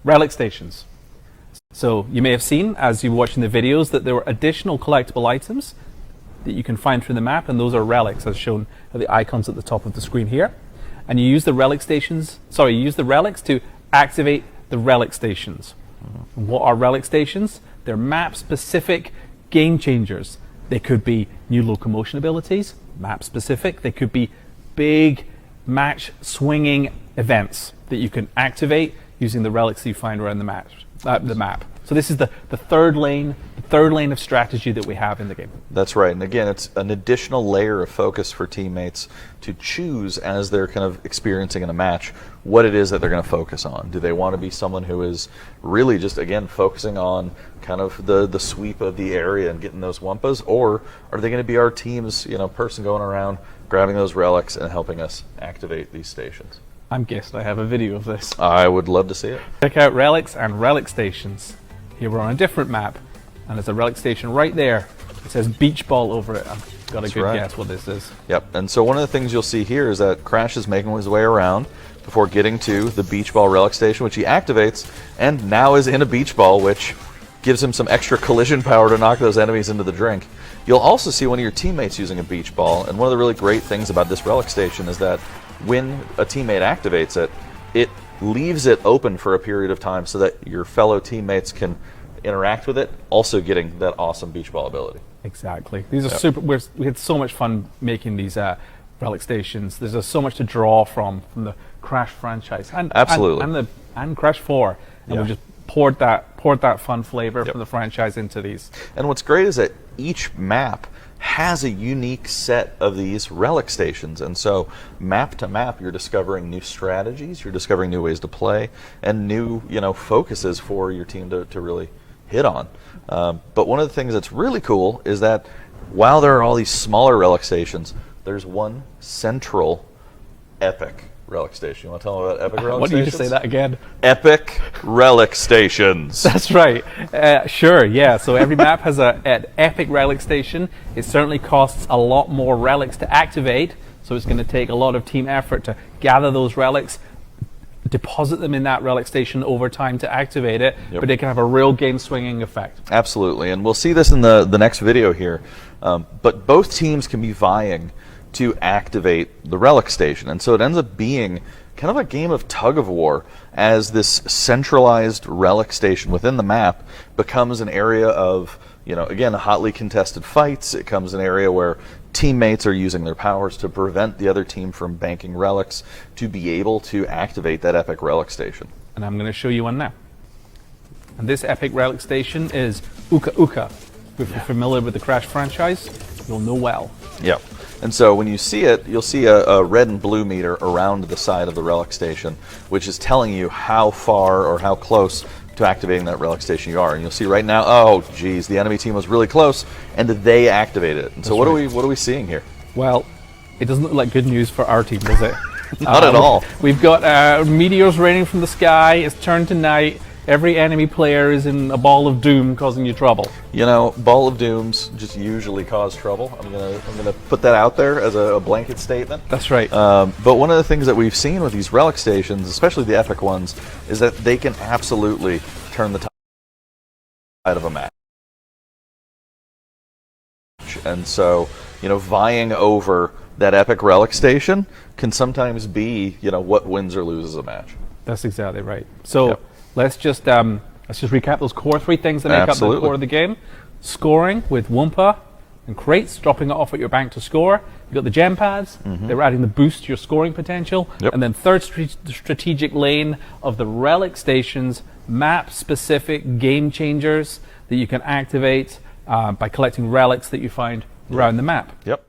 relic stations. So you may have seen, as you were watching the videos, that there were additional collectible items that you can find through the map, and those are relics, as shown by the icons at the top of the screen here. And you use the relics to activate the relic stations. And what are relic stations? They're map-specific game changers. They could be new locomotion abilities, map-specific. They could be big match-swinging events that you can activate using the relics you find around the map. So this is the third lane of strategy that we have in the game. That's right. And again, it's an additional layer of focus for teammates to choose as they're kind of experiencing in a match what it is that they're going to focus on. Do they want to be someone who is really just, again, focusing on kind of the sweep of the area and getting those wumpas, or are they going to be our team's person going around grabbing those relics and helping us activate these stations? I'm guessed I have a video of this. I would love to see it. Check out relics and relic stations. Here we're on a different map, and there's a relic station right there. It says beach ball over it. I've got a good guess what this is. Yep, and so one of the things you'll see here is that Crash is making his way around before getting to the beach ball relic station, which he activates, and now is in a beach ball, which gives him some extra collision power to knock those enemies into the drink. You'll also see one of your teammates using a beach ball, and one of the really great things about this relic station is that when a teammate activates it, it leaves it open for a period of time so that your fellow teammates can interact with it, also getting that awesome beach ball ability. Exactly. These are super. We had so much fun making these relic stations. There's so much to draw from the Crash franchise, and absolutely, and Crash 4, and we just poured that fun flavor from the franchise into these. And what's great is that each map has a unique set of these relic stations, and so map to map you're discovering new strategies, you're discovering new ways to play, and new focuses for your team to really hit on. But one of the things that's really cool is that while there are all these smaller relic stations, there's one central epic relic station. You want to tell them about epic relic stations? What do you just say that again? Epic relic stations. That's right. Sure, yeah. So every map has an epic relic station. It certainly costs a lot more relics to activate, so it's going to take a lot of team effort to gather those relics, deposit them in that relic station over time to activate it, but it can have a real game-swinging effect. Absolutely, and we'll see this in the next video here. But both teams can be vying to activate the relic station, and so it ends up being kind of a game of tug of war as this centralized relic station within the map becomes an area of again, hotly contested fights. It becomes an area where teammates are using their powers to prevent the other team from banking relics to be able to activate that epic relic station. And I'm going to show you one now. And this epic relic station is Uka Uka. If you're familiar with the Crash franchise, you'll know well. Yep. And so when you see it, you'll see a red and blue meter around the side of the relic station, which is telling you how far or how close to activating that relic station you are. And you'll see right now, oh geez, the enemy team was really close, and they activated it. And so what are we seeing here? Well, it doesn't look like good news for our team, does it? Not at all. We've got meteors raining from the sky. It's turned to night. Every enemy player is in a ball of doom, causing you trouble. Ball of dooms just usually cause trouble. I'm gonna put that out there as a blanket statement. That's right. But one of the things that we've seen with these relic stations, especially the epic ones, is that they can absolutely turn the tide of a match. And so, vying over that epic relic station can sometimes be, what wins or loses a match. That's exactly right. So. Let's just recap those core three things that make up the core of the game. Scoring with Wumpa and crates, dropping it off at your bank to score. You've got the gem pads. They're adding the boost to your scoring potential. And then third strategic lane of the relic stations, map-specific game changers that you can activate by collecting relics that you find around the map. Yep.